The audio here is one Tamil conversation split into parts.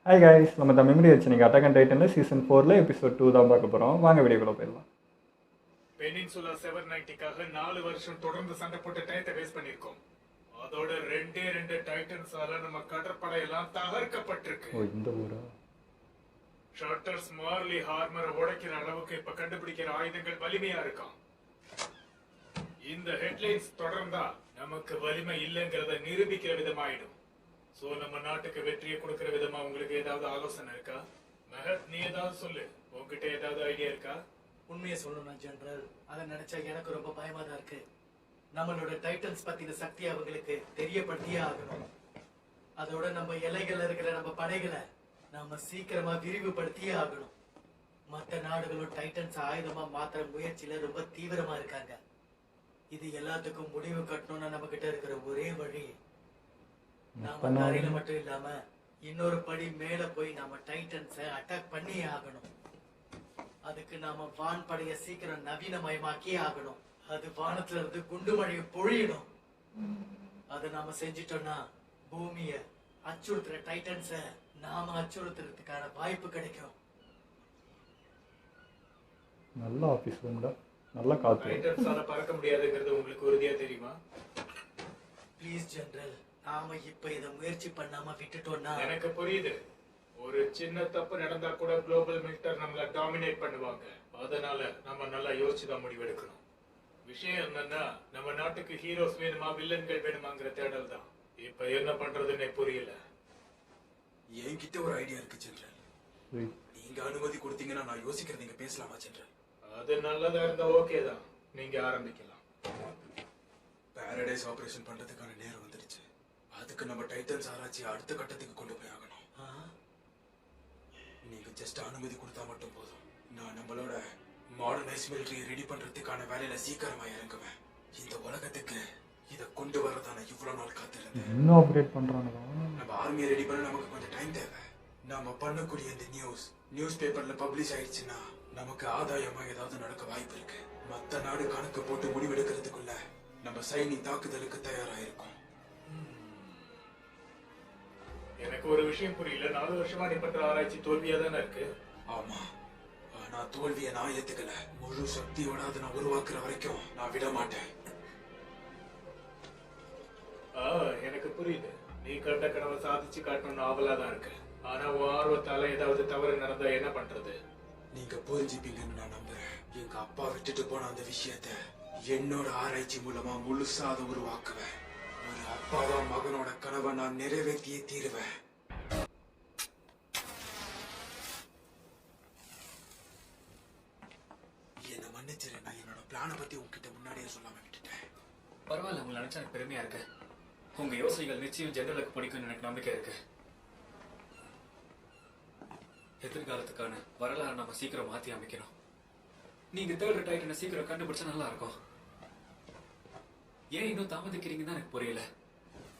ஹாய் கைஸ், நம்ம த மெமரி வச்சு நீங்கள் அட்டாக் அண்ட் டைட்டனில் சீசன் 4 எபிசோட் 2 தான் பார்க்க போகிறோம். வாங்க வீடியோக்குள்ள போயிடலாம். பெனின்சுலா 790க்காக 4 வருஷம் தொடர்ந்து சண்டை போட்டு டயத்தை வேஸ்ட் பண்ணிருக்கோம். அதோட ரெண்டு டைட்டன்ஸால நம்ம கடற்படையெல்லாம் தகர்க்கப்பட்டிருக்கு. இந்த ஊரா? ஷட்டர்ஸ் மார்லி ஹார்மரை உடைக்கிற அளவுக்கு இப்ப கண்டுபிடிக்கிற ஆயுதங்கள் வலிமையா இருக்கான். இந்த ஹெட்லைன்ஸ் தொடர்ந்தா நமக்கு வலிமை இல்லைங்கிறத நிரூபிக்கிற விதமாயிடும். சோ நம்ம நாட்டுக்கு வெற்றியை கொடுக்கிற விதமா உங்களுக்கு ஏதாவது ஆலோசனை இருக்கா? மெஹத், நீ ஏதாவது சொல்லு. உங்ககிட்ட ஏதாவது ஐடியா இருக்கா? உண்மையை சொல்லணும் ஜெனரல், அதை நினைச்சா எனக்கு ரொம்ப பயமா தான் இருக்கு. நம்மளோட டைட்டன்ஸ் பத்தின சக்தி அவங்களுக்கு தெரியப்படுத்தியே ஆகணும். அதோட நம்ம எல்லைகள்ல இருக்கிற நம்ம படைகளை நாம சீக்கிரமா விரிவுபடுத்தியே ஆகணும். மற்ற நாடுகளும் டைட்டன்ஸ் ஆயுதமா மாத்திர முயற்சியில ரொம்ப தீவிரமா இருக்காங்க. இது எல்லாத்துக்கும் முடிவு கட்டணும்னு நம்ம கிட்ட இருக்கிற ஒரே வழி, நாம தரையில மட்டும் இல்லாம இன்னொரு படி மேல போய் நாம டைட்டன்ஸை அட்டாக் பண்ணியே ஆகணும். அதுக்கு நாம வான் படைய சீக்கிரம் நவீனமயமாக்கியே ஆகணும். அது வானத்துல இருந்து குண்டு மழையை பொழியணும். அதை நாம செஞ்சிட்டோம்னா பூமிய அச்சுறுத்துற டைட்டன்ஸ நாம அச்சுறுத்துறதுக்கான வாய்ப்பு கிடைக்கும். நல்ல ஆபீஸ் ரூம்டா, நல்ல காத்து. டைட்டன்ஸால பறக்க முடியாதுங்கிறது உங்களுக்கு உறுதியா தெரியுமா? ப்ளீஸ் ஜெனரல், நாம இப்ப இத முயற்சி பண்ணாம விட்டுட்டோம்னா. எனக்கு புரியுது, ஒரு சின்ன தப்பு நடந்தா கூட குளோபல் மிலிட்டர் நம்மள டாமினேட் பண்ணுவாங்க. அதனால நம்ம நல்லா யோசிச்சுதான் முடிவெடுக்கணும். விஷயம் என்னன்னா, நம்ம நாட்டுக்கு ஹீரோஸ் வேணுமா வில்லன்கள் வேணுமாங்கிற தேடல் தான். இப்ப என்ன பண்றதுன்னே புரியல. என்கிட்ட ஒரு ஐடியா இருக்கு ஜெனரல். நீங்க அனுமதி கொடுத்தீங்கன்னா நான் யோசிக்கிறது நீங்க பேசலாமா ஜெனரல்? அது நல்லதா இருந்தா ஓகே தான், நீங்க ஆரம்பிக்கலாம். பாரடைஸ் ஆபரேஷன் பண்றதுக்கான நேரம் வந்துருச்சு. அதுக்கு நம்ம டைட்டன்ஸ் ஆராய்ச்சி அடுத்த கட்டத்துக்கு கொண்டு போய் ஆகணும். நீங்க ஜஸ்ட் அனுமதி கொடுத்தா மட்டும் போதும். நான் நம்மளோட மாடர்னைஸ் மிலிட்டரியை ரெடி பண்றதுக்கான வேலையில சீக்கிரமா இறங்குவேன். இந்த உலகத்துக்கு இத கொண்டு வரதான இவ்வளவு நாள் காத்திருந்தேன். இன்னும் அப்கிரேட் பண்றாங்க. நம்ம ஆர்மியை ரெடி பண்ண நமக்கு கொஞ்சம் டைம் தேவை. நாம பண்ணக்கூடிய இந்த நியூஸ் பேப்பர்ல பப்ளிஷ் ஆயிடுச்சுன்னா நமக்கு ஆதாயமா ஏதாவது நடக்க வாய்ப்பு இருக்கு. மத்த நாடு கணக்கு போட்டு முடிவெடுக்கிறதுக்குள்ள நம்ம சைனி தாக்குதலுக்கு தயாராயிருக்கும். எனக்கு ஒரு விஷயம் புரியல. 4 வருஷமா நீ பண்ற ஆராய்ச்சி தோல்வியா தானே இருக்கு? ஆமா, ஆனா தோல்வியை நான் ஏத்துக்கல. முழு சக்தியோட அதை நான் உருவாக்குற வரைக்கும் நான் விட மாட்டேன். எனக்கு புரியுது. நீ கண்ட கனவை சாதிச்சு காட்டணும்னு ஆவலா தான் இருக்கு. ஆனா உன் ஆர்வத்தால ஏதாவது தவறு நடந்தா என்ன பண்றது? நீங்க புரிஞ்சுப்பீங்கன்னு நான் நம்புறேன். எங்க அப்பா விட்டுட்டு போன அந்த விஷயத்த என்னோட ஆராய்ச்சி மூலமா முழுசா அதை உருவாக்குவேன். ஒரு அப்பாவா மகனோட கனவை நான் நிறைவேற்றியே தீருவேன். என்ன மன்னிச்சிரு, நான் என்னோட பிளானை பத்தி உங்ககிட்ட முன்னாடியே சொல்லாம விட்டுட்டேன். பரவாயில்ல, உங்களை நினைச்சா எனக்கு பெருமையா இருக்கு. உங்க யோசனைகள் நிச்சயம் ஜெனரலுக்கு பிடிக்கும்னு எனக்கு நம்பிக்கை இருக்கு. எதிர்காலத்துக்கான வரலாறு நம்ம சீக்கிரம் மாத்தி அமைக்கணும். நீங்க தேர்ட் டைட்டனை சீக்கிரம் கண்டுபிடிச்சா நல்லா இருக்கும். ஏன் இன்னும் தாமதிக்கிறீங்கன்னு எனக்கு புரியல.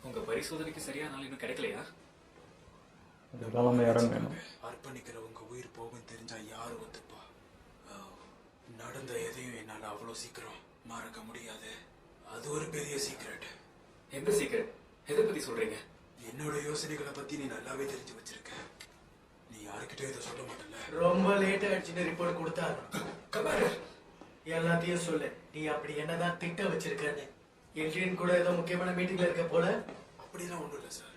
உங்க பரிசோதனைக்கு சரியான நாள் இன்னும் கிடைக்கலையா? அர்ப்பணிக்கிறவங்க உயிர் போகும் தெரிஞ்சா யாரு ஒத்துப்பா? நடந்த எதையும் என்னால அவ்வளவு சீக்கிரம் மறக்க முடியாது. அது ஒரு பெரிய சீக்ரெட். எந்த சீக்ரெட்? எதை பத்தி சொல்றீங்க? என்னோட யோசனைகளை பத்தி நீ நல்லாவே தெரிஞ்சு வச்சிருக்க. நீ யாருக்கிட்ட இதை சொல்ல மாட்டல. ரொம்ப லேட் ஆயிடுச்சுன்னு ரிப்போர்ட் கொடுத்தாரு. எல்லாத்தையும் சொல்லு. நீ அப்படி என்னதான் திட்ட வச்சிருக்கன்னு. எல்ஜின் கூட ஏதோ முக்கியமான மீட்டிங்ல இருக்க போல. அப்படிலாம் ஒண்ணும் இல்ல சார்.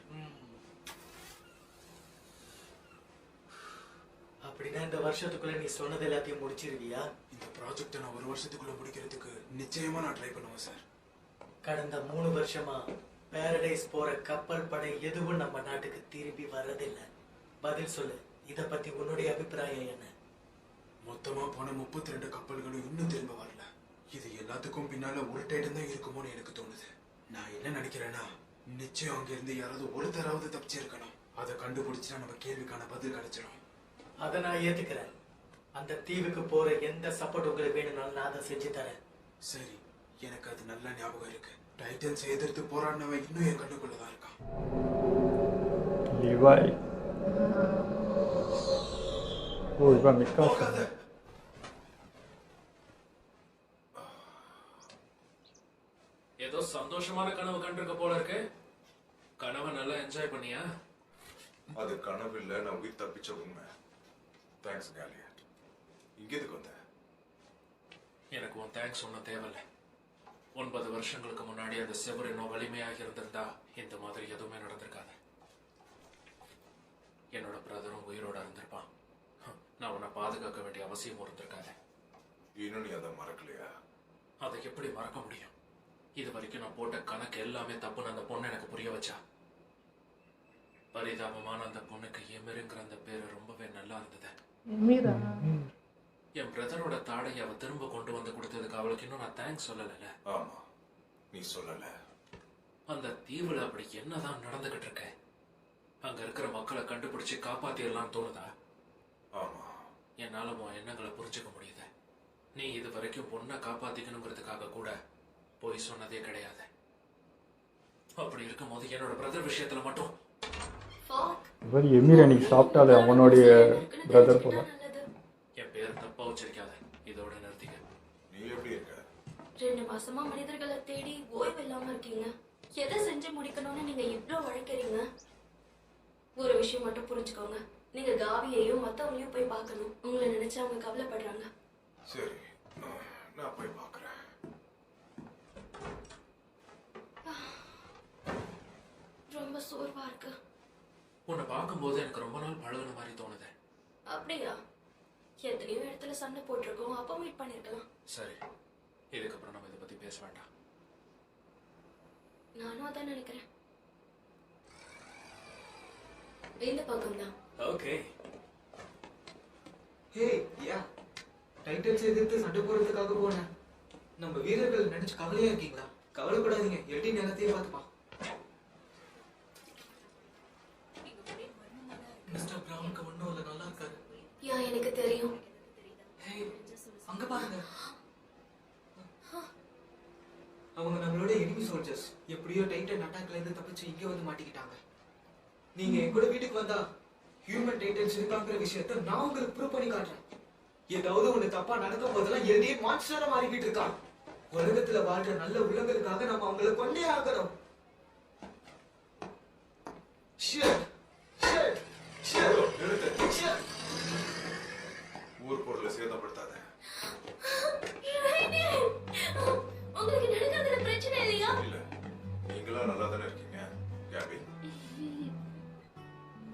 அப்படின்னா இந்த வருஷத்துக்குள்ள நீ சொன்னது எல்லாத்தையும் முடிச்சிருவியா? இந்த ப்ராஜெக்ட் நான் ஒரு வருஷத்துக்குள்ள முடிக்கிறதுக்கு நிச்சயமா நான் ட்ரை பண்ணுவேன் சார். கடந்த 3 வருஷமா பாரடைஸ் போற கப்பல் படை எதுவும் நம்ம நாட்டுக்கு திரும்பி வர்றதில்லை. பதில் சொல்லு, இத பத்தி உன்னுடைய அபிப்பிராயம் என்ன? மொத்தமா போன 32 கப்பல்களும் இன்னும் திரும்ப வரல. இது எல்லாத்துக்கும் பின்னால ஒரு டைட்டன் தான் இருக்குமோன்னு எனக்கு தோணுது. நான் என்ன நினைக்கிறேன்னா, நிச்சயம் அங்க இருந்து யாராவது ஒருத்தராவது தப்பிச்சிருக்கணும். அதை கண்டுபிடிச்சா நம்ம கேள்விக்கான பதில் கிடைச்சிடும். அதை நான் ஏத்துக்கிறேன். அந்த தீவுக்கு போற எந்த சப்போர்ட் உங்களுக்கு வேணும்னாலும் நான் அதை செஞ்சு தரேன். சரி, எனக்கு அது நல்ல ஞாபகம் இருக்கு. டைட்டன்ஸ் எதிர்த்து போராடினவன் இன்னும் என் கண்ணுக்குள்ளதான் இருக்கான். ஏதோ சந்தோஷமான கனவு கண்டிருக்க போல இருக்கு. கனவை நல்லா என்ஜாய் பண்ணியா? அது கனவில்லை, நான் உயிர் தப்பிச்ச உண்மை. தேங்க்ஸ் கேலியட். இங்க எதுக்கு வந்த? எனக்கு உன் தேங்க்ஸ் ஒன்றும் தேவையில்லை. 9 வருஷங்களுக்கு முன்னாடி அந்த செவர் இன்னும் வலிமையாக இருந்திருந்தா இந்த மாதிரி எதுவுமே நடந்திருக்காது. என்னோட பிரதரும் உயிரோட இருந்திருப்பான். நான் உன்னை பாதுகாக்க வேண்டிய அவசியம் இருந்திருக்காது. இன்னும் நீ அதை மறக்கலையா? அதை எப்படி மறக்க முடியும்? இது வரைக்கும் நான் போட்ட கணக்கு எல்லாமே தப்புன்னு அந்த பொண்ணு எனக்கு புரிய வச்சா. பரிதாபமான அந்த பொண்ணுக்கு எமிருங்கிற அந்த பேரு ரொம்பவே நல்லா இருந்தது. என் பிரதரோட தாடையை அவ திரும்ப கொண்டு வந்து கொடுத்ததுக்கு அவளுக்கு இன்னும் நான் தேங்க்ஸ் சொல்லல. ஆமா, நீ சொல்லல. அந்த தீவுல அப்படி என்னதான் நடந்துகிட்டு இருக்க? அங்க இருக்கிற மக்களை கண்டுபிடிச்சு காப்பாத்திடலாம் தோணுதா? ஆமா, என்னால உன் எண்ணங்களை புரிஞ்சுக்க முடியுது. நீ இது வரைக்கும் பொண்ணை காப்பாத்திக்கணுங்கிறதுக்காக கூட போய் சொன்னதே கிடையாது. அப்படி இருக்கும் போது என்னோட பிரதர் விஷயத்துல மட்டும் இவர் எமீர் அன்னைக்கு சாப்பிட்டாலே அவனுடைய பிரதர் போல. என் பேர் தப்பா வச்சிருக்காத. இதோட நிறுத்திக்க. நீ எப்படி இருக்க? 2 மாசமா மனிதர்களை தேடி ஓய்வு இல்லாம இருக்கீங்க. எதை செஞ்சு முடிக்கணும்னு நீங்க இவ்ளோ உழைக்கிறீங்க? ஒரு விஷயம் மட்டும் புரிஞ்சுக்கோங்க, நீங்க காவியையும் மத்தவங்களையும் போய் பார்க்கணும். உங்களை நினைச்சு அவங்க கவலைப்படுறாங்க. சரி, நான் போய் பார்க்கறேன். ரொம்ப சோர்வா இருக்கு. உன்னை பார்க்கும்போது எனக்கு ரொம்ப நாள் பழகுன மாதிரி தோணுது. அப்படியா? எத்தனையோ இடத்துல சண்டை போட்டிருக்கோம், அப்ப மீட் பண்ணிருக்கலாம். சரி, இதுக்கப்புறம் நம்ம இதை பத்தி பேச வேண்டாம். நானும் அதான் நினைக்கிறேன். இந்த பக்கம் தான். ஓகே. ஹே யா, டைட்டன்ஸ் எதிர்த்து சண்டை போடுறதுக்காக போனேன். நம்ம வீரர்கள் நினைச்சு கவலையா இருக்கீங்களா? கவலைப்படாதீங்க, எட்டி நேரத்தையே பார்த்துப்பா. மிஸ்டர் பிரவுனுக்கு ஒன்றும் இல்லை, நல்லா இருக்காரு. யா, எனக்கு தெரியும். ஹே, அங்க பாருங்க. அவங்க நம்மளோட எனிமி சோல்ஜர்ஸ். எப்படியோ டைட்டன் அட்டாக்ல இருந்து தப்பிச்சு இங்க வந்து மாட்டிக்கிட்டாங்க. நீங்க என் கூட வீட்டுக்கு வந்தா ஹியூமன் டைட்டன்ஸ் இருக்காங்கிற விஷயத்த நான் உங்களுக்கு ப்ரூவ் பண்ணி காட்டுறேன். ஏதாவது ஒண்ணு தப்பா நடக்கும் போதெல்லாம் எல்டியே மான்ஸ்டரா மாறிக்கிட்டு இருக்கான். உலகத்துல வாழ்ற நல்ல உள்ளங்களுக்காக நம்ம அவங்கள கொண்டே ஆகணும். ஷிட் ஷிட் ஷிட் நிறுத்து. ஷிட். ஊர் பொருளை சேதப்படுத்தாத. உங்களுக்கு நடக்கிறதுல பிரச்சனை இல்லையா? இல்ல, நீங்களா நல்லா தானே இருக்கீங்க கேபி?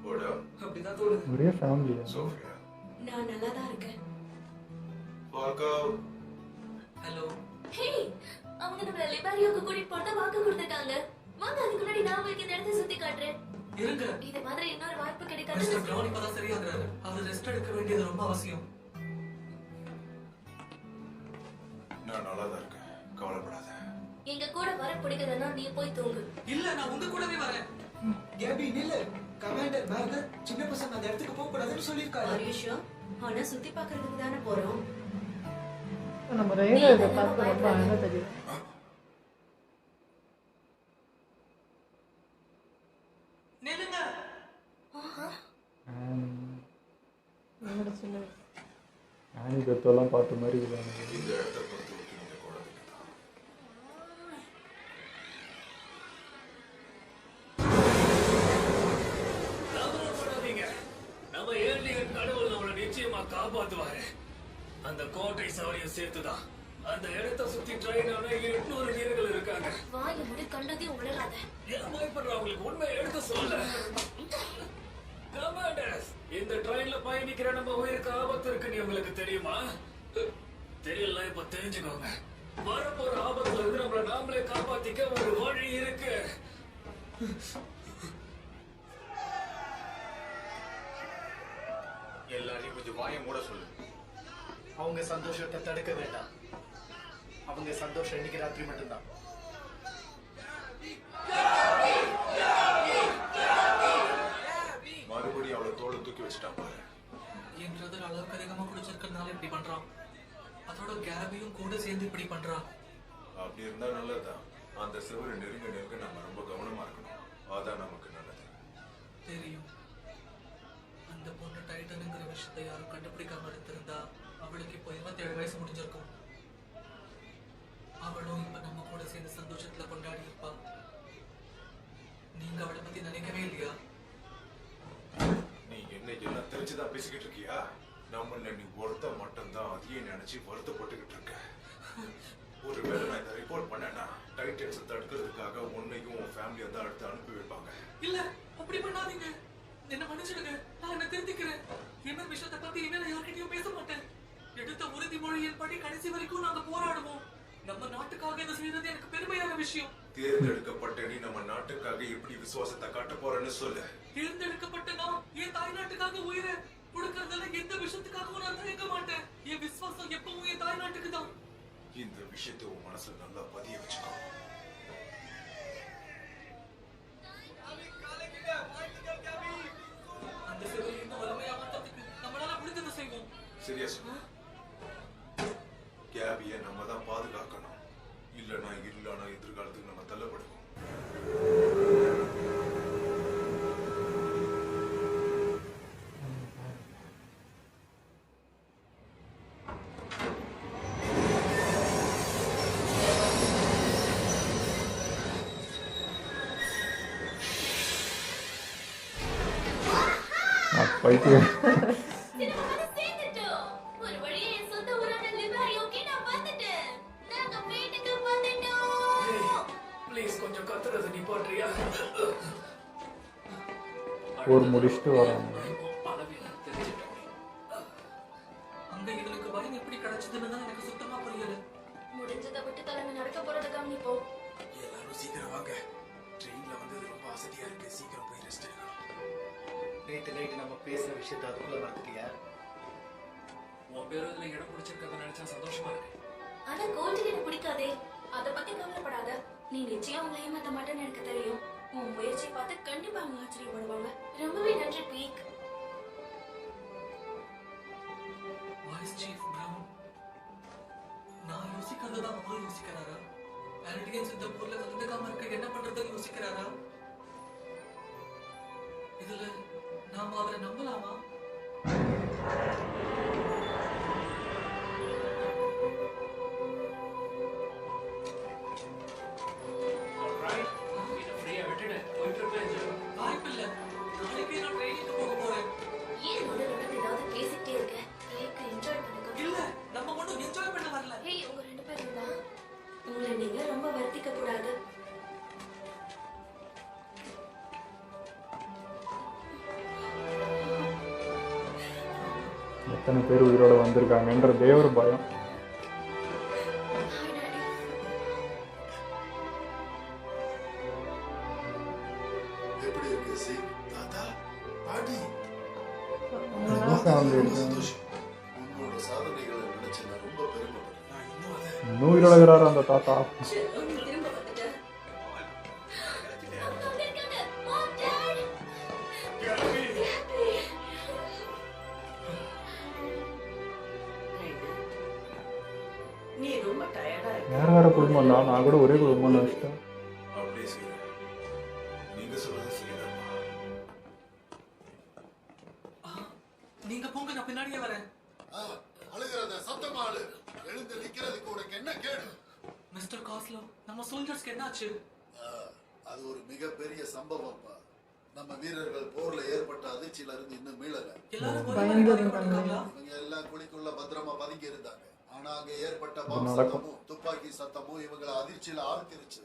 ஓடா, அப்படிதான் தோணுது. ஒரே ஃபேமிலி. சோஃபியா, நான் நல்லா தான் இருக்கேன். பார்க்கவ். ஹலோ. ஹே, அவங்க நம்மள லிபாரியோக்கு கூட்டிட்டு போறதா வாக்கு கொடுத்திருக்காங்க. வாங்க, அதுக்கு முன்னாடி நான் உங்களுக்கு இந்த இடத்தை சுத்தி காட்டுறேன். இருங்க. இது மாதிரி இன்னொரு வாய்ப்பு மிஸ்டர் கிடைக்காது. பிரவுன் இப்பதான் சரியாகிறாரு. அவர் ரெஸ்ட் எடுக்க வேண்டியது ரொம்ப அவசியம். நான் நல்லா தான் இருக்கேன், கவலைப்படாத. எங்க கூட வர பிடிக்கிறதுனா நீ போய் தூங்கு. இல்ல, நான் உங்க கூடவே வரேன். கேபி நில்லு. கமாண்டர் மேகர் சின்ன பசங்க அந்த இடத்துக்கு போக கூடாதுன்னு சொல்லிருக்காரு. ஆரியுஷா, ஆனா சுத்தி பார்க்கிறதுக்கு தானே போறோம். நம்ம ரயில இதை பார்த்து ரொம்ப அழகா தெரியும். நில்லுங்க. என்னோட சின்ன வயசு. ஆனி பெத்தெல்லாம் பார்த்த மாதிரி இருக்காங்க. இந்த இடத்த பொறுத்து விட்டு நீங்க குழந்தைங்க தான். கவலைப்படாதீங்க. நம்ம ஏழ்நீர் கடவுள் நம்மளை நிச்சயமா காப்பாத்துவாரு. அந்த கோட்டை சவரையும் சேர்த்துதான் அந்த இடத்தை சுத்தி ட்ரெயினான 800 வீரர்கள் இருக்காங்க. வாயை முடி கண்டதையும் உளராத. ஏன் பயப்படுறவங்களுக்கு உண்மையை எடுத்து சொல்ல. கமாண்டர்ஸ், இந்த ட்ரெயின்ல பயணிக்கிற நம்ம உயிருக்கு ஆபத்து இருக்குன்னு உங்களுக்கு தெரியுமா? தெரியல, இப்ப தெரிஞ்சுக்கோங்க. வரப்போற ஆபத்துல இருந்து நம்மள நாமளே காப்பாத்திக்க ஒரு வழி இருக்கு. எல்லாரையும் கொஞ்சம் வாயை மூட சொல்லு. அவங்க சந்தோஷத்தை தடுக்க வேண்டாம். அவங்க சந்தோஷம் இன்னைக்கு ராத்திரி மட்டும்தான். மறுபடியும் அவளை தோலை தூக்கி வச்சுட்டான் பாரு. என் பிரதர் அளவுக்கு அதிகமா குடிச்சிருக்கிறதுனால இப்படி பண்றான். அதோட கேபியும் கூட சேர்ந்து இப்படி பண்றான். அப்படி இருந்தா நல்லதுதான். அந்த சிவரை நெருங்க நெருங்க நம்ம ரொம்ப கவனமா இருக்கணும். அதான் நமக்கு நல்லது. தெரியும். அந்த பொண்ணு டைட்டனுங்கிற விஷயத்தை யாரும் கண்டுபிடிக்காம இருந்திருந்தா அவளுக்கு இப்போ 27 வயசு முடிஞ்சிருக்கும். அவளும் இப்ப நம்ம கூட சேர்ந்து சந்தோஷத்துல கொண்டாடி இருப்பா. நீங்க அவளை பத்தி நினைக்கவே இல்லையா? வச்சுதான் பேசிக்கிட்டு இருக்கியா? நம்மள நீ ஒருத்த மட்டும்தான் அதையே நினைச்சு வருத்தப்பட்டுக்கிட்டு இருக்க. ஒருவேளை நான் இதை ரிப்போர்ட் பண்ணேன்னா டைட்டன்ஸ் தடுக்கிறதுக்காக உன்னையும் உன் ஃபேமிலியை தான் அடுத்து அனுப்பி வைப்பாங்க. இல்ல, அப்படி பண்ணாதீங்க. என்ன மன்னிச்சிடுங்க. நான் என்ன திருத்திக்கிறேன். என்ன விஷயத்தை பத்தி இனிமே நான் யார்கிட்டயும் பேச மாட்டேன். எடுத்த உறுதிமொழியின் படி கடைசி வரைக்கும் நாங்க போராடுவோம். நம்ம நாட்டுக்காக இதை செய்யறது எனக்கு பெருமையான விஷயம். தேர்ந்தெடுக்கப்பட்ட நீ நம்ம நாட்டுக்காக எப்படி விசுவாசத்தை காட்ட போறேன்னு சொல்லு. தேர்ந்தெடுக்கப்பட்ட நான் என் தாய் நாட்டுக்காக உயிரை கொடுக்கறதுல எந்த விஷயத்துக்காகவும் நான் தயங்க மாட்டேன். என் விசுவாசம் எப்பவும் என் தாய் நாட்டுக்கு தான். இந்த விஷயத்தை உன் மனசுல நல்லா பதிய வச்சுக்கோ. அந்த சேவை இன்னும் வலிமையா மாற்றத்துக்கு நம்மளால முடிஞ்சதை செய்வோம். சரியா சொல்லு. கேபியை நம்ம தான் பாதுகாக்கணும். இல்லைன்னா இருளான எதிர்காலத்துக்கு நம்ம தள்ளப்படுவோம். பைத்தியம். ஒரு வழியா என் சொந்த ஊரான லிபாரியோக்கே நான் வந்துட்டேன். நாங்க வீட்டுக்கு வந்துட்டோம். ப்ளீஸ் கொஞ்சம் கத்துறது நிப்பாட்றியா? ஒரு முடிச்சுட்டு வரோம். அங்க எங்களுக்கு பயம் எப்படி கிடைச்சதுன்னு தான் எனக்கு சுத்தமா புரியல. முடிஞ்சதை விட்டு தலைமை நடக்க போறத கவனிப்போம். எல்லாரும் சீக்கிரம் வாங்க. ட்ரெயின்ல வந்தது ரொம்ப அசதியா இருக்கு. சீக்கிரம் போய் ரெஸ்ட் எடுக்கணும். நேற்று நைட்டு நம்ம பேசுற விஷயத்தை அதுக்குள்ள மறந்துட்டியா? உன் பேரு இதுல இடம் பிடிச்சிருக்கிறத நினைச்சா சந்தோஷமா இருக்கு. ஆனா கோல்டுக்கு எனக்கு பிடிக்காதே. அத பத்தி கவலைப்படாத. நீ நிச்சயம் அவங்களை ஏமாத்த மாட்டேன்னு எனக்கு தெரியும். உன் முயற்சியை பார்த்து கண்டிப்பா அவங்க ஆச்சரியப்படுவாங்க. ரொம்பவே நன்றி பீக். வாய்ஸ் சீஃப் பிரவுன், நான் யோசிக்கிறத தான் அவரும் யோசிக்கிறாரா? வேலண்டியன்ஸ் இந்த ஊர்ல கலந்துக்காம இருக்க என்ன பண்றதுன்னு யோசிக்கிறாரா? இதுல நாம அவரை நம்பலாமா? வாய்ப்பில்லை. நாளைக்கே நான் ட்ரெயினுக்கு போக போறேன். ஏன் நடுவில் ஏதாவது பேசிக்கிட்டே இருக்க? லைஃப் என்ஜாய் பண்ணுங்க. இல்ல, நம்ம ஒண்ணும் என்ஜாய் பண்ண வரல. ஏய், உங்க ரெண்டு பேரும் தான். உங்களை நீங்க ரொம்ப வருத்திக்க கூடாது. எத்தனை பேர் உயிரோட வந்திருக்காங்கன்றதே ஒரு பயம். எப்படி இருக்கு சி தாத்தா பாட்டி? ஃபேமிலி இருக்கு. சந்தோஷம். உங்களோட சாதனைகளை நினைச்சு நான் ரொம்ப பெருமைப்படுறேன். நான் இன்னும் அதை இன்னும் உயிரோட இருக்கிறாரு அந்த தாத்தா. திரும்ப வந்துட்டேன். அங்க இருக்காங்க. மாம், டாட். நீ ரொம்ப டயர்டா இருக்க. வேற வேற குடும்பம் தான். நான் கூட ஒரே குடும்பம் நினைச்சிட்டேன். அப்படியே செய்யறேன். நீங்க சொல்றது செய்யலாமா? நீங்க போங்க, நான் பின்னாடியே வரேன். அழுகிறத சத்தமா அழு. எழுந்து நிக்கிறதுக்கு உனக்கு என்ன கேடு? மிஸ்டர் காஸ்லோ, நம்ம சோல்ஜர்ஸ்க்கு என்னாச்சு? அது ஒரு மிகப்பெரிய சம்பவம்ப்பா. நம்ம வீரர்கள் போர்ல ஏற்பட்ட அதிர்ச்சியில இருந்து இன்னும் மீளல. இவங்க எல்லாம் குழிக்குள்ள பத்திரமா பதுங்கி இருந்தாங்க. ஆனா அங்க ஏற்பட்ட பாம் சத்தமும் துப்பாக்கி சத்தமும் இவங்களை அதிர்ச்சியில ஆழ்த்திருச்சு.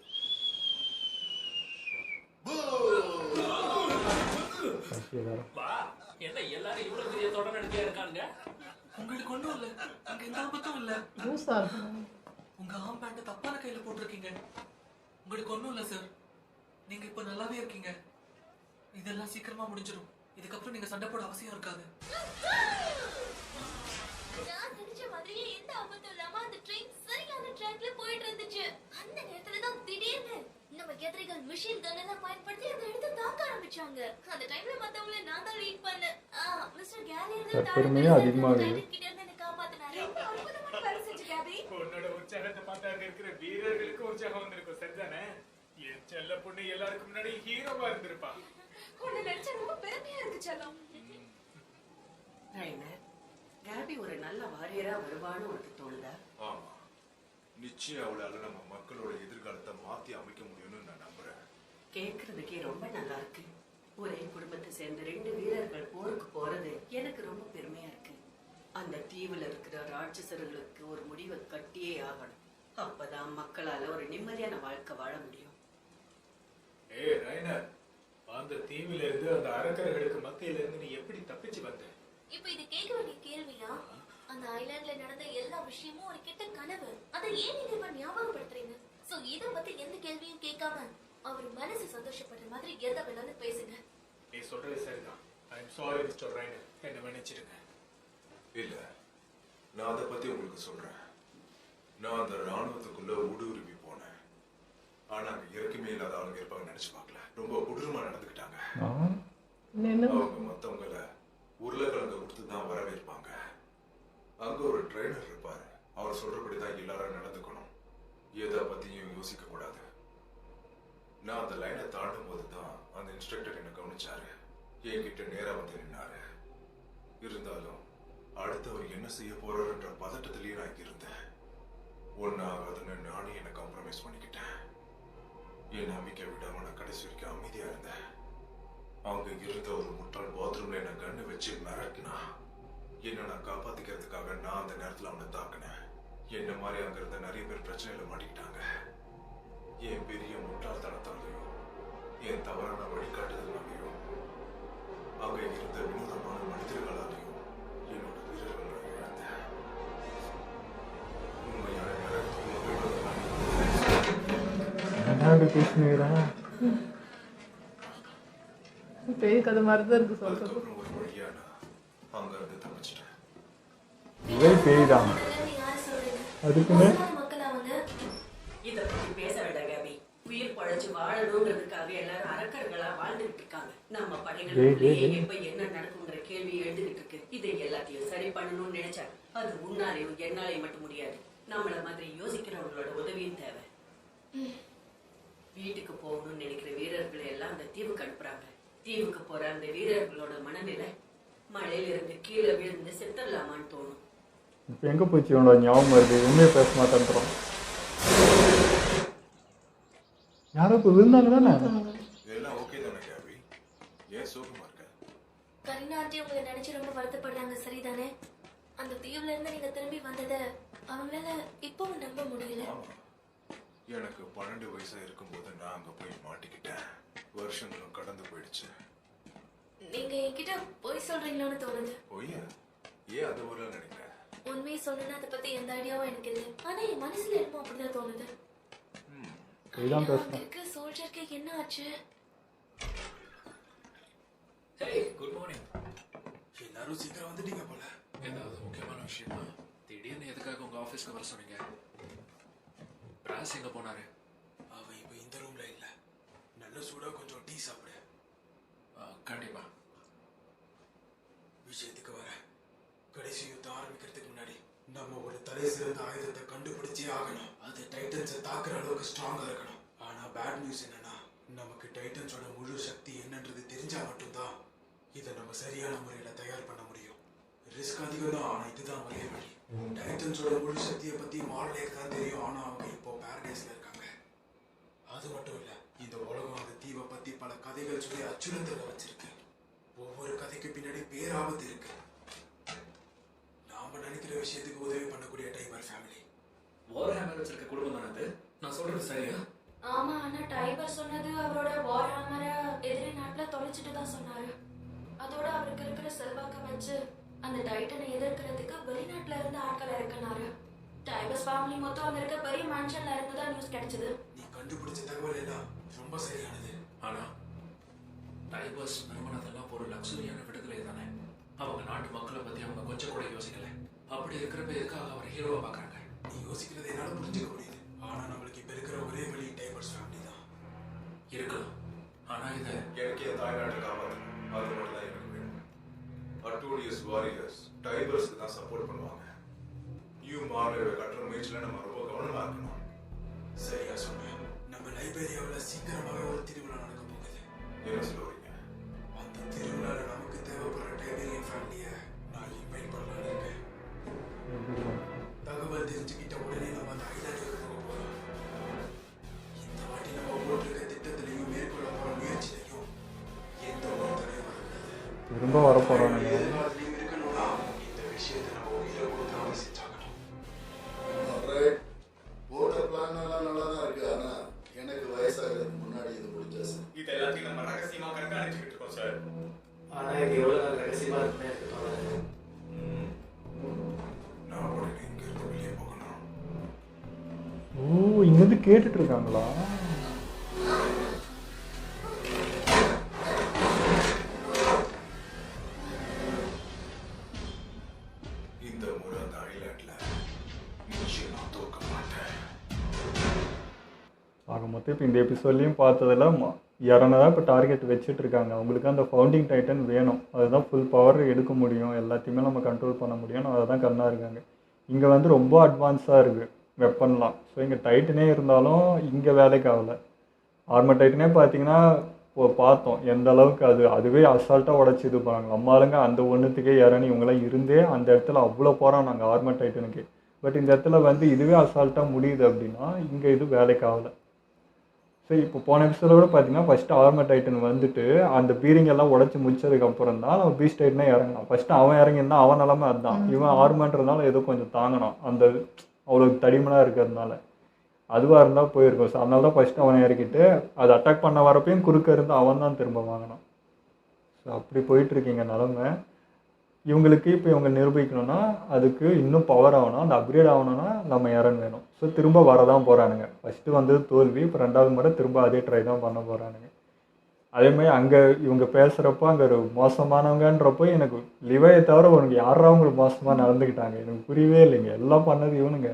என்ன எல்லாரும் இவ்வளவு பெரிய தொடர் நடத்தியா இருக்காங்க? உங்களுக்கு ஒண்ணும் இல்ல. அங்க எந்த ஆபத்தும் இல்ல. உங்க ஆம் பேண்ட் தப்பான கையில போட்டிருக்கீங்க. உங்களுக்கு ஒண்ணும் இல்ல சார். நீங்க இப்ப நல்லாவே இருக்கீங்க. இதெல்லாம் சீக்கிரமா முடிஞ்சிடும். இதுக்கப்புறம் நீங்க சண்டை போட அவசியம் இருக்காது. நான் நினைச்ச மாதிரியே எந்த ஆபத்தும் இல்லாம அந்த ட்ரெயின் சரியான ட்ராக்ல போயிட்டு இருந்துச்சு. அந்த நேரத்துல தான் திடீர்னு நம்ம எதிரிகள் மிஷின் கன் எல்லாம் பயன்படுத்தி அந்த இடத்தை தாக்க ஆரம்பிச்சாங்க. அந்த டைம்ல மத்தவங்கள நான் தான் லீட் பண்ணேன். மிஸ்டர் கேலியர் பெருமையே அதிகமா இருக்கு. கிட்ட இருந்து என்ன காப்பாத்தினாரு. ரொம்ப அற்புதமான வேலை செஞ்ச கேபி. உன்னோட உற்சாகத்தை பார்த்து அங்க இருக்கிற வீரர்களுக்கு உற்சாகம் வந்திருக்கும். சரிதானே? என் செல்ல பொண்ணு எல்லாருக்கும் முன்னாடி ஹீரோவா இருந்திருப்பா. உன்னை நினைச்சா ரொம்ப பெருமையா இருக்கு செல்லம். கேபி ஒரு நல்ல வாரியரா வருவான்னு உனக்கு தோணுதா? ஆமா, நிச்சயம் அவளால நம்ம மக்களோட எதிர்காலத்தை மாத்தி அமைக்க முடியும்னு நான் நம்புறேன். கேட்கறதுக்கே ரொம்ப நல்லா இருக்கு. ஒரே குடும்பத்தை சேர்ந்த 2 வீரர்கள் போருக்கு போறது எனக்கு ரொம்ப பெருமையா இருக்கு. அந்த தீவுல இருக்கிற ராட்சசர்களுக்கு ஒரு முடிவை கட்டியே ஆகணும். அப்பதான் மக்களால ஒரு நிம்மதியான வாழ்க்கை வாழ முடியும். ஏய் ரைனர், அந்த தீவில இருந்து அந்த அரக்கர்களுக்கு மத்தியில இருந்து நீ எப்படி தப்பிச்சு வந்த? இப்ப இது கேட்க வேண்டிய கேள்வியா? அந்த ஐலாண்ட்ல நடந்த எல்லா விஷயமும் ஒரு கெட்ட கனவு. அதை ஏன் நீங்க இப்ப ஞாபகப்படுத்துறீங்க? சோ இத பத்தி எந்த கேள்வியும் கேட்காம அவர் மனசு சந்தோஷப்படுற மாதிரி எதை வேணாலும் பேசுங்க. நீ சொல்றது சரிதான். ஐ எம் சாரி மிஸ்டர் ரைனர், என்ன மன்னிச்சிடுங்க. இல்ல, நான் அதை பத்தி உங்களுக்கு சொல்றேன். நான் அந்த ராணுவத்துக்குள்ள ஊடுருவி போனேன். ஆனா அங்க இறக்குமே இல்லாத ஆளுங்க இருப்பாங்க நினைச்சு பார்க்கல. ரொம்ப கொடூரமா நடந்துக்கிட்டாங்க. அவங்க மத்தவங்கள உருளைக்கிழங்க கொடுத்து தான் வரவேற்பாங்க. அங்க ஒரு ட்ரெயினர் இருப்பாரு. அவர் சொல்றபடிதான் எல்லாரும் நடந்துக்கணும். எதை பத்தியும் யோசிக்க கூடாது. நான் அந்த லைனை தாண்டும் போதுதான் அந்த இன்ஸ்ட்ரக்டர் என்ன கவனிச்சாரு. என்கிட்ட நேரா வந்து நின்னாரு. இருந்தாலும் அடுத்தவர் என்ன செய்ய போறாருன்ற பதட்டத்திலேயே நான் இருந்தேன். ஒன்னாகாதுன்னு நானே என்ன காம்ப்ரமைஸ் பண்ணிக்கிட்டேன். என் நம்பிக்கை விடாம நான் கடைசி வரைக்கும் அமைதியா இருந்தேன். அவங்க இருந்த ஒரு முட்டாள் பாத்ரூம்ல என்ன கண்ணு வச்சு மிரட்டினா. என்ன நான் காப்பாத்திக்கிறதுக்காக நான் அந்த நேரத்துல அவனை தாக்கினேன். என்ன மாதிரி அங்க இருந்த நிறைய பேர் பிரச்சனையில மாட்டிக்கிட்டாங்க. என் பெரிய முட்டாள்தனத்தாலையும் என் தவறான வழிகாட்டுதலாலையும் அங்க இருந்த வினோதமான மனிதர்களாலையும் என்னோட வீரர்களை இழந்தேன். உண்மையான பேய் கதை மாதிரி தான் இருக்கு சொல்றது. ஒரு வழியா நான் அங்க இருந்து தப்பிச்சிட்டேன். இவை பேய் தான். அதுக்குன்னு இத பத்தி பேச வேண்டாம் கேபி. உயிர் பழைச்சு வாழணும்ன்றதுக்காக எல்லாரும் அரக்கர்களா வாழ்ந்துட்டு இருக்காங்க. நம்ம படைகளுக்குள்ளேயே எப்ப என்ன நடக்கும்ன்ற கேள்வி எழுந்துகிட்டு இருக்கு. இதை எல்லாத்தையும் சரி பண்ணணும்னு நினைச்சா அது உன்னாலையும் என்னாலையும் மட்டும் முடியாது. நம்மள மாதிரி யோசிக்கிறவங்களோட உதவியும் தேவை. வீட்டுக்கு போகணும்னு நினைக்கிற வீரர்களை எல்லாம் அந்த தீவுக்கு அனுப்புறாங்க. தீவுக்கு போற அந்த வீரர்களோட மனநிலை மழையில இருந்து கீழே விழுந்து செத்துடலாமான்னு தோணும். இப்போ எங்க போச்சு இவனோட ஞாபகம் வருது. உண்மையை பேச மாட்டேன்றோம். யாரோ இப்போ விருந்தாங்க தானே? எல்லாம் ஓகே தானே கேபி? ஏன் சோகமா இருக்க? கரீனா ஆண்டி உங்களை நினைச்சு ரொம்ப வருத்தப்படுறாங்க, சரிதானே? அந்த தீவுல இருந்து நீங்க திரும்பி வந்ததை அவங்களால இப்பவும் நம்ப முடியல. எனக்கு 12 வயசா இருக்கும்போது நான் அங்க போய் மாட்டிக்கிட்டேன். வருஷங்களும் கடந்து போயிடுச்சு. நீங்க என்கிட்ட பொய் சொல்றீங்களோன்னு தோணுது. பொய்யா? ஏன் அது ஒரு நினைக்கிறேன்? உண்மையை சொல்லணும்னா அதை பத்தி எந்த ஐடியாவும் எனக்கு இல்லை. ஆனா என் மனசுல இருக்கும் அப்படிதான் தோணுது. இருக்க சோல்ஜருக்கு என்ன ஆச்சு? ஹே, குட் மார்னிங். எல்லாரும் சீக்கிரம் வந்துட்டீங்க போல. ஏதாவது முக்கியமான விஷயமா? திடீர்னு எதுக்காக உங்க ஆபீஸ்க்கு வர சொன்னீங்க? பிராஸ் எங்க போனாரு? அவன் இப்ப இந்த ரூம்ல இல்ல. நல்ல சூடா கொஞ்சம் டீ சாப்பிடு. கண்டிப்பா. விஷயத்துக்கு வர. கடைசி யுத்தம் ஆரம்பிக்கிறதுக்கு முன்னாடி நம்ம ஒரு தலை சிறந்த ஆயுதத்தை கண்டுபிடிச்சே ஆகணும். அது டைட்டன்ஸை தாக்குற அளவுக்கு ஸ்ட்ராங்கா இருக்கணும். ஆனா பேட் நியூஸ் என்னன்னா, நமக்கு டைட்டன்ஸோட முழு சக்தி என்னன்றது தெரிஞ்சா மட்டும்தான் இதை நம்ம சரியான முறையில தயார் பண்ண முடியும். ரிஸ்க் அதிகம் தான், ஆனா இதுதான் ஒரே வழி. டைட்டன்ஸோட முழு சக்தியை பத்தி மார்லேக்கு தான் தெரியும். ஆனா அவங்க இப்போ பாரடைஸ்ல இருக்காங்க. அது மட்டும் இல்ல, இந்த உலகம் அந்த தீவை பத்தி பல கதைகள் சொல்லி அச்சுறுத்தல வச்சிருக்கு. ஒவ்வொரு கதைக்கு பின்னாடி பேராபத்து இருக்கு. நாம நினைக்கிற விஷயத்துக்கு உதவி பண்ணக்கூடிய டைபர் ஃபேமிலி. வார்ஹேமர் வச்சிருக்க குடும்பம் தானே அது? நான் சொல்றது சரியா? ஆமா, ஆனா டைபர் சொன்னது அவரோட வார்ஹேமரை எதிரி நாட்டுல தொலைச்சிட்டு தான் சொன்னாரு. அதோட அவருக்கு இருக்கிற செல்வாக்க வச்சு அந்த டைட்டனை எதிர்க்கிறதுக்கு வெளிநாட்டுல இருந்து ஆட்களை இறக்கினாரு. டைபர்ஸ் ஃபேமிலி மொத்தம் அங்க இருக்க பெரிய மேன்ஷன்ல இருந்து தான் நியூஸ் கிடைச்சது. நீ கண்டுபிடிச்ச தகவல் எல்லாம் ரொம்ப சரியானது. ஆனா டைபர்ஸ் நிறுவனத்தெல்லாம் ஒரு லக்ஸரியான விடுதலை தானே. அவங்க நாட்டு மக்களை பத்தி அவங்க கொஞ்சம் கூட யோசிக்கல. அப்படி இருக்கிறப்ப எதுக்காக அவர் ஹீரோவா பாக்குறாங்க? நீ யோசிக்கிறத என்னால புரிஞ்சுக்க முடியுது. ஆனா நம்மளுக்கு இப்ப இருக்கிற ஒரே வழி டைபர்ஸ் ஃபேமிலி தான் இருக்கலாம். ஆனா இது எனக்கு என் தாய்நாட்டை காப்பாற்றணும். அது மட்டும் தான் எனக்கு வேணும். அட்டோடியஸ் வாரியர்ஸ் டைபர்ஸ்க்கு தான் சப்போர்ட் பண்ணுவாங்க. நியூ மார்லேயோட கட்டுற முயற்சியில நம்ம ரொம்ப கவனமா இருக்கணும். சரியா சொன்னேன். நம்ம லைப்ரரியாவில் சீக்கிரமாவே ஒரு திருவிழா நடக்க போகுது. என்ன சொல்லுவீங்க? அந்த திருவிழால நமக்கு தேவைப்படுற டைபரியன் ஃபேமிலியை நான் இன்வைட் பண்ணலான்னு இருக்கேன். தகவல் தெரிஞ்சுக்கிட்ட உடனே நம்ம அந்த ஐலாண்டுக்கு போக போறோம். இந்த வாட்டி நம்ம போட்டிருக்க திட்டத்திலையும் மேற்கொள்ள போற முயற்சியிலையும் எந்த திரும்ப வரப்போகிறானுங்க. எல்லாத்துலயும் இருக்கணும்னா இந்த விஷயத்தை நம்ம உயிரை கொடுத்தாவது செஞ்சாகணும். Alright. போட்ட பிளான் எல்லாம் நல்லா தான் இருக்கு. ஆனா எனக்கு வயசாகிறதுக்கு முன்னாடி இது முடிஞ்சாச்சு. இது எல்லாத்தையும் நம்ம ரகசியமா கண்காணிச்சுக்கிட்டு இருக்கோம் சார். ஆனா இது எவ்வளவு நாள் ரகசியமா இருக்குன்னு எனக்கு தோணுது. நான் உடனே இங்க இருந்து வெளியே போகணும். ஓ, இங்கேருந்து கேட்டுட்டு இருக்காங்களா? இந்த முறை அந்த ஐலாண்ட்ல நிச்சயம் நான் தோக்க மாட்டேன். ஆக மொத்தம் இப்போ இந்த எபிசோட்லேயும் பார்த்ததில் யாரனை தான் இப்போ டார்கெட் வச்சுட்டு இருக்காங்க. அவங்களுக்கு அந்த ஃபவுண்டிங் டைட்டன் வேணும். அதுதான் ஃபுல் பவர் எடுக்க முடியும், எல்லாத்தையுமே நம்ம கண்ட்ரோல் பண்ண முடியும். அதை தான் கண்ணாக இருக்காங்க. இங்கே வந்து ரொம்ப அட்வான்ஸாக இருக்குது வெப்பன்லாம். ஸோ இங்கே டைட்டனே இருந்தாலும் இங்கே வேலைக்கு ஆகலை. ஆர்மர் டைட்டனே பார்த்தீங்கன்னா இப்போ பார்த்தோம் எந்த அளவுக்கு அதுவே அசால்ட்டாக உடச்சி இது பண்ணாங்க. நம்ம ஆளுங்க அந்த ஒன்றுத்துக்கே இறங்கி இவங்களாம் இருந்தே அந்த இடத்துல அவ்வளோ போகிறோம் நாங்கள் ஆர்மர் டைட்டனுக்கு. பட் இந்த இடத்துல வந்து இதுவே அசால்ட்டாக முடியுது அப்படின்னா இங்கே இது வேலைக்கு ஆகலை. ஸோ இப்போ போன எபிசோட கூட பார்த்தீங்கன்னா ஃபஸ்ட்டு ஆர்மர் டைட்டன் வந்துட்டு அந்த பீரிங் எல்லாம் உடச்சி முடிச்சதுக்கப்புறம் தான் நம்ம பீஸ்ட் டைட்டனே இறங்கினான். ஃபஸ்ட்டு அவன் இறங்கியிருந்தான், அவன் நிலமை அதுதான். இவன் ஆர்மன்றதுனால ஏதோ கொஞ்சம் தாங்கினான் அந்த அவ்வளோ தடிமனாக இருக்கிறதுனால. அதுவாக இருந்தால் போயிருக்கும். ஸோ அதனால தான் ஃபஸ்ட்டு அவனை இறக்கிட்டு அது அட்டாக் பண்ண வரப்பையும் குறுக்க இருந்து அவன் தான் திரும்ப வாங்கினான். ஸோ அப்படி போயிட்டுருக்கீங்க நிலமை. இவங்களுக்கு இப்போ இவங்க நிரூபிக்கணும்னா அதுக்கு இன்னும் பவர் ஆகணும், அந்த அப்கிரேட் ஆகணும்னா நம்ம இறன் வேணும். ஸோ திரும்ப வரதான் போகிறானுங்க. ஃபஸ்ட்டு வந்து தோல்வி, இப்போ ரெண்டாவது முறை திரும்ப அதே ட்ரை தான் பண்ண போகிறானுங்க. அதேமாதிரி அங்கே இவங்க பேசுகிறப்போ அங்கே ஒரு மோசமானவங்கன்றப்போ எனக்கு லிவையை தவிர உனக்கு யாரா அவங்களுக்கு மோசமாக நடந்துக்கிட்டாங்க எனக்கு புரியவே இல்லைங்க. எல்லாம் பண்ணது இவனுங்க.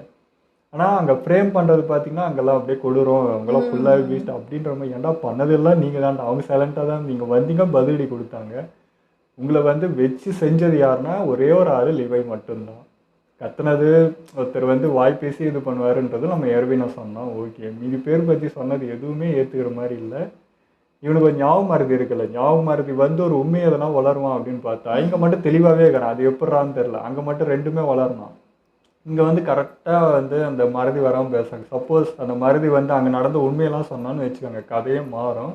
ஆனால் அங்கே ஃப்ரேம் பண்ணுறது பார்த்தீங்கன்னா அங்கெல்லாம் அப்படியே கொடுறோம், அவங்களாம் ஃபுல்லாக பீஸ்ட் அப்படின்ற மாதிரி. ஏன்டா பண்ணதெல்லாம் நீங்கள் தான், அவங்க சைலண்ட்டாக தான் நீங்கள் வந்தீங்க பதிலடி கொடுத்தாங்க. உங்களை வந்து வச்சு செஞ்சது யாருன்னா ஒரே ஒரு ஆள் லிவை மட்டும்தான். கத்துனது ஒருத்தர் வந்து வாய் பேசி இது பண்ணுவாருன்றது நம்ம ஏற்கனவே சொன்னோம். ஓகே, மீதி பேர் பற்றி சொன்னது எதுவுமே ஏற்றுக்கிற மாதிரி இல்லை. இவனுக்கு ஒரு ஞாபகம் மருதி இருக்குல்ல, ஞாபகம் மருதி வந்து ஒரு உண்மையை எதனா வளருவான் அப்படின்னு பார்த்தா இங்கே மட்டும் தெளிவாகவே இருக்கிறான். அது எப்படிறான்னு தெரில. அங்கே மட்டும் ரெண்டுமே வளரணும். இங்கே வந்து கரெக்டாக வந்து அந்த மருதி வராமல் பேசுறாங்க. சப்போஸ் அந்த மருதி வந்து அங்கே நடந்த உண்மையெல்லாம் சொன்னான்னு வச்சுக்கோங்க, கதையே மாறும்.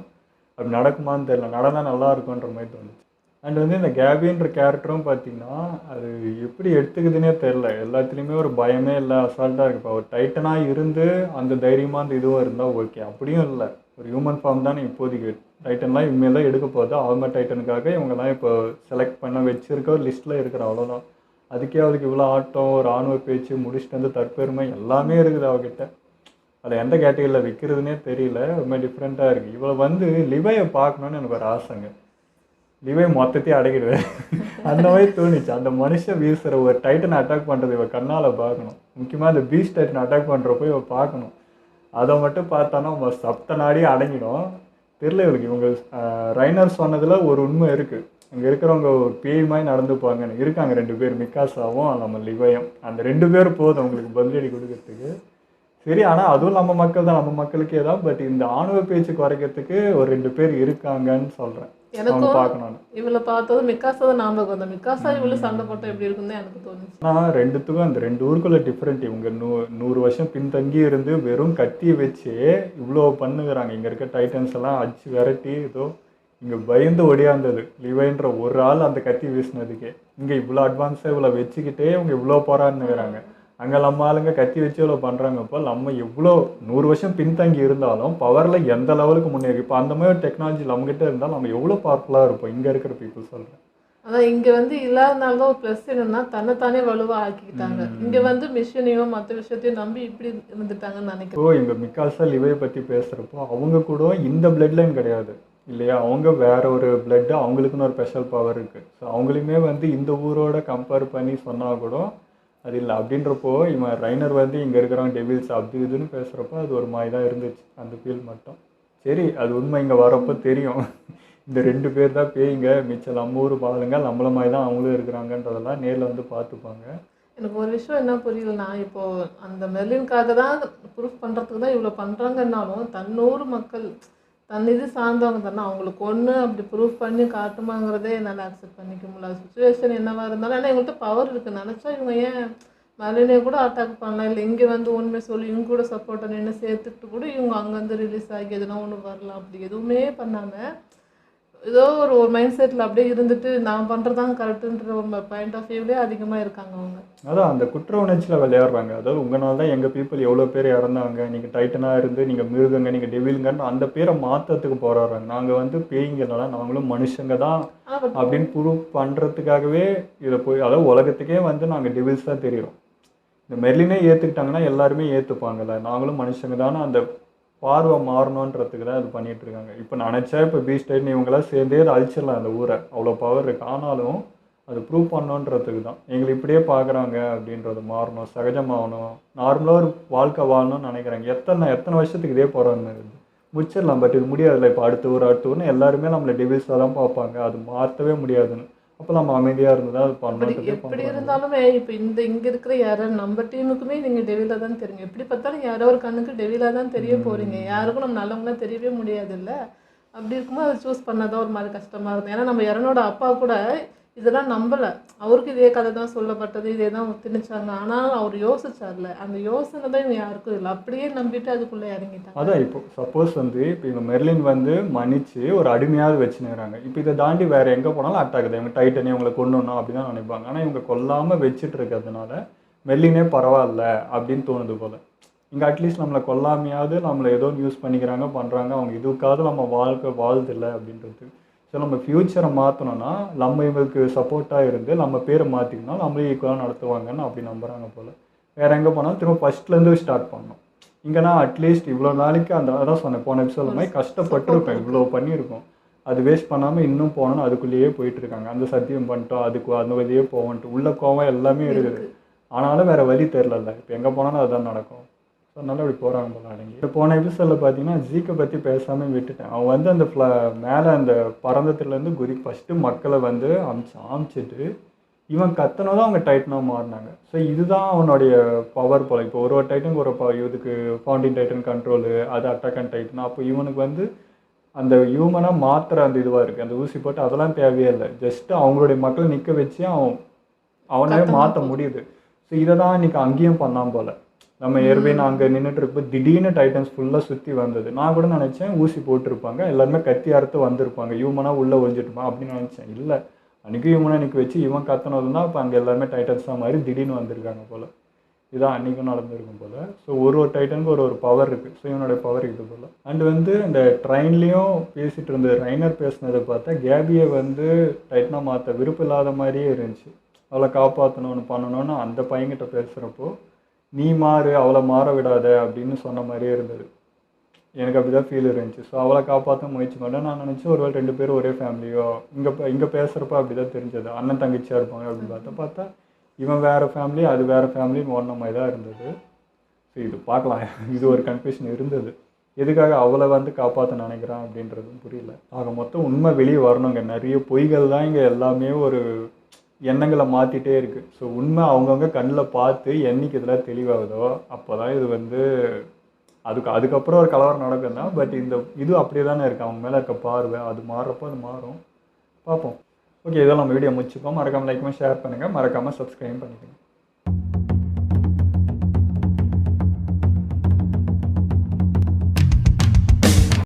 அப்படி நடக்குமான்னு தெரியல. நடந்தால் நல்லா இருக்குன்ற மாதிரி தோணுச்சு. அண்ட் வந்து இந்த கேபின்ற கேரக்டரும் பார்த்தீங்கன்னா அது எப்படி எடுத்துக்குதுன்னே தெரில. எல்லாத்துலேயுமே ஒரு பயமே இல்லை, அசால்ட்டாக இருக்குது. இப்போ ஒரு டைட்டனாக இருந்து அந்த தைரியமாக அந்த இதுவும் இருந்தால் ஓகே. அப்படியும் இல்லை, ஒரு ஹியூமன் ஃபார்ம் தானே இப்போதைக்கு. டைட்டன்லாம் இனிமேல் தான் எடுக்க போகுது. ஆல்மர் டைட்டனுக்காக இவங்கெல்லாம் இப்போ செலக்ட் பண்ண வச்சுருக்க ஒரு லிஸ்ட்டில் இருக்கிற, அவ்வளோதான். அதுக்கே அவளுக்கு இவ்வளோ ஆட்டம், ஒரு ஆணுவ பேச்சு, முடிச்சுட்டு வந்து தற்பெருமை எல்லாமே இருக்குது அவகிட்ட. அதில் எந்த கேட்டகரியில் வைக்கிறதுனே தெரியல. ரொம்ப டிஃப்ரெண்ட்டாக இருக்குது. இவளை வந்து லிவையை பார்க்கணுன்னு எனக்கு ஒரு ஆசைங்க. லிவை மொத்தத்தையும் அடக்கிடுவேன் அந்த மாதிரி தோணுச்சு. அந்த மனுஷன் வீசுகிற ஒரு டைட்டனை அட்டாக் பண்ணுறது இவள் கண்ணால் பார்க்கணும். முக்கியமாக அந்த பீஸ்ட் டைட்டன் அட்டாக் பண்ணுறப்போ இவள் பார்க்கணும். அதை மட்டும் பார்த்தானா நம்ம சப்த நாடியே அடங்கிடும். தெரியல இவளுக்கு. இவங்க ரைனர் சொன்னதில் ஒரு உண்மை இருக்குது. இங்கே இருக்கிறவங்க ஒரு பேய் மாதிரி நடந்துப்பாங்கன்னு இருக்காங்க. 2 பேர், மிக்காசாவும் நம்ம லிவையும். அந்த 2 பேர் போதும் அவங்களுக்கு பதிலடி கொடுக்கறதுக்கு. சரி, ஆனால் அதுவும் நம்ம மக்கள் தான், நம்ம மக்களுக்கே தான். பட் இந்த ஆணுவ பேச்சு குறைக்கிறதுக்கு ஒரு 2 பேர் இருக்காங்கன்னு சொல்கிறேன். எனக்கும் பார்க்கணும். இவளை பார்த்தது மிக்காசா தான் ஞாபகம் வந்தேன். மிக்காசா இவ்வளோ சண்டை போட்டால் எப்படி இருக்குன்னு எனக்கு தோணுச்சு. ஆனால் ரெண்டுத்துக்கும் அந்த 2 ஊருக்குள்ள டிஃப்ரெண்ட். இவங்க 100 வருஷம் பின்தங்கி இருந்து வெறும் கத்தியை வச்சு இவ்வளோ பண்ணுகிறாங்க. இங்கே இருக்க டைட்டன்ஸ் எல்லாம் அடிச்சு விரட்டி ஏதோ இங்கே பயந்து ஒடியாந்தது லிவைன்ற ஒரு ஆள் அந்த கத்தி வீசினதுக்கே. இங்கே இவ்வளோ அட்வான்ஸாக இவ்வளோ வச்சுக்கிட்டே இவங்க இவ்வளோ போராடுனுங்கிறாங்க. அங்கே நம்ம ஆளுங்க கத்தி வச்சு இவ்வளோ பண்ணுறாங்கப்போ நம்ம எவ்வளோ 100 வருஷம் பின்தங்கி இருந்தாலும் பவரில் எந்த லெவலுக்கு முன்னேறி. இப்போ அந்த மாதிரி டெக்னாலஜி நம்மகிட்ட இருந்தால் நம்ம எவ்வளோ பவர்ஃபுல்லாக இருப்போம் இங்கே இருக்கிற பீப்புள் சொல்கிறேன். அதான் இங்கே வந்து இல்லாதனால தான் ஒரு ப்ளஸ் என்னன்னா தன்னைத்தானே வலுவாக ஆக்கிக்கிட்டாங்க. இங்கே வந்து மிஷினையும் மற்ற விஷயத்தையும் நம்பி இப்படி இருந்துட்டாங்கன்னு நினைக்கிறேன். ஓ, இங்கே மிக்காசா லிவையை பற்றி பேசுகிறப்போ அவங்க கூட இந்த பிளட் லைன் கிடையாது இல்லையா. அவங்க வேற ஒரு பிளட்டு, அவங்களுக்குன்னு ஒரு ஸ்பெஷல் பவர் இருக்குது. ஸோ அவங்களுமே வந்து இந்த ஊரோட கம்பேர் பண்ணி சொன்னால் கூட அது இல்லை. அப்படின்றப்போ இவன் ரைனர் வந்து இங்கே இருக்கிறவங்க டெவில்ஸ் அப்படி இதுன்னு பேசுகிறப்போ அது ஒரு மாதிரி தான் இருந்துச்சு அந்த ஃபீல் மட்டும். சரி, அது உண்மை. இங்கே வரப்போ தெரியும் இந்த 2 பேர் தான் பேய்ங்க, மிச்சம் நம்ம ஊர் பாலுங்க நம்மள மாதிரி தான் அவங்களும் இருக்கிறாங்கன்றதெல்லாம் நேரில் வந்து பார்த்துப்பாங்க. எனக்கு ஒரு விஷயம் என்ன புரியலன்னா, இப்போது அந்த மெர்லினுக்காக தான் ப்ரூஃப் பண்ணுறதுக்கு தான் இவ்வளோ பண்ணுறாங்கன்னாலும் தன்னூர் மக்கள் தன் இது சார்ந்தவங்க தானே, அவங்களுக்கு ஒன்று அப்படி ப்ரூஃப் பண்ணி காட்டுமாங்கிறதே என்னால் அக்செப்ட் பண்ணிக்க முடியல. சுச்சுவேஷன் என்னவாக இருந்தாலும் ஏன்னா இவங்கள்ட்ட பவர் இருக்குது. நினச்சா இவங்க ஏன் மெர்லினை கூட அட்டாக் பண்ணலாம், இல்லை இங்கே வந்து உண்மை சொல்லி இவங்க கூட சப்போர்ட்டை நின்று சேர்த்துக்கிட்டு கூட இவங்க அங்கேருந்து ரிலீஸ் ஆகி எதுனா ஒன்று வரலாம். அப்படி எதுவுமே பண்ணாமல் ஏதோ ஒரு மைண்ட் செட்டில் அப்படியே இருந்துட்டு நான் பண்ணுறது தான் கரெக்டுன்ற ஒரு பாயிண்ட் ஆஃப் வியூலேயே அதிகமாக இருக்காங்க அவங்க. அதான் அந்த குற்ற உணர்ச்சியில் விளையாடுறாங்க. அதாவது உங்களால் தான் எங்கள் பீப்புள் எவ்வளோ பேர் இறந்தாங்க, நீங்கள் டைட்டனாக இருந்து நீங்கள் மிருகங்க, நீங்கள் டெவிலுங்கன்னு அந்த பேரை மாற்றத்துக்கு போராடுறாங்க. நாங்கள் வந்து பேய்ங்கனால நாங்களும் மனுஷங்க தான் அப்படின்னு ப்ரூவ் பண்ணுறதுக்காகவே இதை போய், அதாவது உலகத்துக்கே வந்து நாங்கள் டெவில்ஸ் தான் தெரியும். இந்த மெர்லினே ஏற்றுக்கிட்டாங்கன்னா எல்லாருமே ஏற்றுப்பாங்கல்ல, நாங்களும் மனுஷங்க தானே அந்த பார்வை மாறணுன்றதுக்கு தான் இது பண்ணிட்டு இருக்காங்க. இப்போ நினச்சா இப்போ பீஸ்டைட்னு இவங்களாம் சேர்ந்தே அதை அழிச்சிடலாம் அந்த ஊரை, அவ்வளோ பவர் இருக்குது. ஆனாலும் அது ப்ரூவ் பண்ணணுன்றதுக்கு தான் எங்களை இப்படியே பார்க்குறாங்க அப்படின்றது மாறணும், சகஜமாகணும், நார்மலாக ஒரு வாழ்க்கை வாழணும்னு நினைக்கிறாங்க. எத்தனை வருஷத்துக்கு இதே போகிறாங்க முடிச்சிடலாம். பட் இது முடியாதுல்ல. இப்போ அடுத்த ஊர்னு எல்லாருமே நம்மளை டெவில்ஸாக தான் பார்ப்பாங்க, அது மாற்றவே முடியாதுன்னு. அப்போ நம்ம அமைதியாக இருந்தால் அது பண்ணணும். எப்படி இருந்தாலுமே இப்போ இங்கே இருக்கிற யாரோ நம்ம டீமுக்குமே நீங்கள் டெவிலாக தான் தெரியுங்க. எப்படி பார்த்தாலும் யாரோ ஒரு கண்ணுக்கு டெவிலாக தான் தெரிய போகிறீங்க. யாருக்கும் நம்ம நல்லவங்களாம் தெரியவே முடியாதுல்ல. அப்படி இருக்கும்போது அதை சூஸ் பண்ணாதான் ஒரு மாதிரி கஷ்டமாக இருக்கும். ஏன்னா நம்ம யாரனோட அப்பா கூட இதெல்லாம் நம்பலை, அவருக்கு இதே கதை தான் சொல்லப்பட்டது, இதே தான் திணிச்சாங்க. ஆனால் அவர் யோசிச்சார்ல, அந்த யோசனை தான் இவங்க யாருக்கும் இல்லை, அப்படியே நம்பிட்டு அதுக்குள்ளே இறங்கிட்டாங்க. அதான் இப்போ சப்போஸ் வந்து இப்போ இவங்க மெர்லின் வந்து மன்னிச்சு ஒரு அடிமையாவது வச்சுனுறாங்க. இப்போ இதை தாண்டி வேறு எங்கே போனாலும் அட்டாக்குது. இவங்க டைட்டனே இவங்களை கொண்டுணும் அப்படி தான் நினைப்பாங்க. ஆனால் இவங்க கொல்லாமல் வச்சுட்டு இருக்கிறதுனால மெர்லினே பரவாயில்ல அப்படின்னு தோணுது போல். இங்கே அட்லீஸ்ட் நம்மளை கொல்லாமையாவது நம்மளை ஏதோ யூஸ் பண்ணிக்கிறாங்க பண்ணுறாங்க, அவங்க இதுக்காவது நம்ம வாழ்க்கை வாழ்தில்லை அப்படின்றது. ஸோ நம்ம ஃப்யூச்சரை மாற்றணும்னா நம்ம இவங்களுக்கு சப்போர்ட்டாக இருந்து நம்ம பேரை மாற்றிக்கணும், நம்மளே ஈக்குவலாக நடத்துவாங்கன்னு அப்படி நம்புகிறாங்க போல். வேறு எங்கே போனாலும் திரும்ப ஃபஸ்ட்லேருந்து ஸ்டார்ட் பண்ணணும். இங்கேனா அட்லீஸ்ட் இவ்வளோ நாளைக்கு அந்த அதான் சொன்னேன் போன எபிசோட் மாதிரி கஷ்டப்பட்டுருக்கோம், இவ்வளோ பண்ணியிருக்கோம், அது வேஸ்ட் பண்ணாமல் இன்னும் போகணும்னு அதுக்குள்ளேயே போயிட்டுருக்காங்க. அந்த சத்தியம் பண்ணிட்டோம், அதுக்கு அந்த வழியே போகன்ட்டு உள்ள கோவம் எல்லாமே இருக்குது. ஆனாலும் வேறு வழி தெரிலல்ல. இப்போ எங்கே போனாலும் அதுதான் நடக்கும். ஸோ அதனால அப்படி போகிறாங்க போல அடங்கி. இப்போ போன எபிசோடில் பார்த்தீங்கன்னா ஜீக்கை பற்றி பேசாமல் விட்டுட்டேன். அவன் வந்து அந்த மேலே அந்த பறந்தத்துலேருந்து ஃபஸ்ட்டு மக்களை வந்து அமிச்சிட்டு இவன் கத்தனதான் அவங்க டைட்டனாக மாறினாங்க. ஸோ இதுதான் அவனுடைய பவர் போல். இப்போ ஒரு டைட்டனுக்கு ஒரு இதுக்கு ஃபவுண்டிங் டைட்டன் கண்ட்ரோலு, அது அட்டாக் அண்ட் டைட்டன். அப்போ இவனுக்கு வந்து அந்த ஹியூமனாக மாத்திர அந்த இதுவாக இருக்குது, அந்த ஊசி போட்டு அதெல்லாம் தேவையே இல்லை. ஜஸ்ட்டு அவங்களுடைய மக்களை நிற்க வச்சு அவனே மாற்ற முடியுது. ஸோ இதை தான் இன்றைக்கி அங்கேயும் பண்ணான் போல். நம்ம ஏற்கனவே அங்கே நின்றுட்டு இருப்போம், திடீர்னு டைட்டன்ஸ் ஃபுல்லாக சுற்றி வந்தது. நான் கூட நினச்சேன் ஊசி போட்டிருப்பாங்க, எல்லாருமே கத்தி அறுத்து வந்திருப்பாங்க, ஹியூமனாக உள்ளே ஒழிஞ்சிட்டுப்பான் அப்படின்னு நினச்சேன். இல்லை, அன்றைக்கி ஹியூமனாக நிற்க வச்சு இவன் கத்தனது தான் இப்போ அங்கே எல்லாருமே டைட்டன்ஸ் தான் மாதிரி திடீர்னு வந்திருக்காங்க போல். இதுதான் அன்றைக்கும் நடந்திருக்கும் போல். ஸோ ஒரு டைட்டனுக்கு ஒரு பவர் இருக்குது. ஸோ இவனுடைய பவர் இது போல். அண்ட் வந்து இந்த ட்ரெயின்லேயும் பேசிகிட்டு இருந்தது, ரைனர் பேசினதை பார்த்தா கேபியை வந்து டைட்டனாக மாற்ற விருப்பம் இல்லாத மாதிரியே இருந்துச்சு. அவளை காப்பாற்றணும்னு பண்ணணும்னு அந்த பையன்கிட்ட பேசுகிறப்போ நீ மாறு, அவளை மாற விடாத அப்படின்னு சொன்ன மாதிரியே இருந்தது. எனக்கு அப்படி தான் ஃபீல் இருந்துச்சு. ஸோ அவளை காப்பாற்ற முயற்சி பண்ணேன். நான் நினச்சேன் ஒருவேளை 2 பேரும் ஒரே ஃபேமிலியோ, இங்கே பேசுகிறப்ப அப்படி தான் தெரிஞ்சது, அண்ணன் தங்கச்சியாக இருப்பாங்க அப்படின்னு பார்த்தா இவன் வேறு ஃபேமிலி அது வேறு ஃபேமிலின்னு ஒன்ன மாதிரி தான் இருந்தது. ஸோ இது பார்க்கலாம், இது ஒரு கன்ஃபியூஷன் இருந்தது. எதுக்காக அவளை வந்து காப்பாற்ற நினைக்கிறான் அப்படின்றதும் புரியல. ஆக மொத்தம் உண்மை வெளியே வரணுங்க. நிறைய பொய்கள் தான் இங்கே எல்லாமே ஒரு எண்ணங்களை மாற்றிட்டே இருக்குது. ஸோ உண்மை அவங்கவுங்க கண்ணில் பார்த்து என்னைக்கு இதெல்லாம் தெளிவாகுதோ அப்போ தான் இது வந்து அதுக்கப்புறம் ஒரு கலவரம் நடக்கும் தான். பட் இது அப்படியே தானே இருக்குது, அவங்க மேலே இருக்க பார்வை அது மாறுறப்போ அது மாறும். பார்ப்போம். ஓகே, இதெல்லாம் நம்ம வீடியோ முடிச்சுப்போம். மறக்காமல் லைக் பண்ணி ஷேர் பண்ணுங்கள், மறக்காமல் சப்ஸ்கிரைப் பண்ணிக்கோங்க.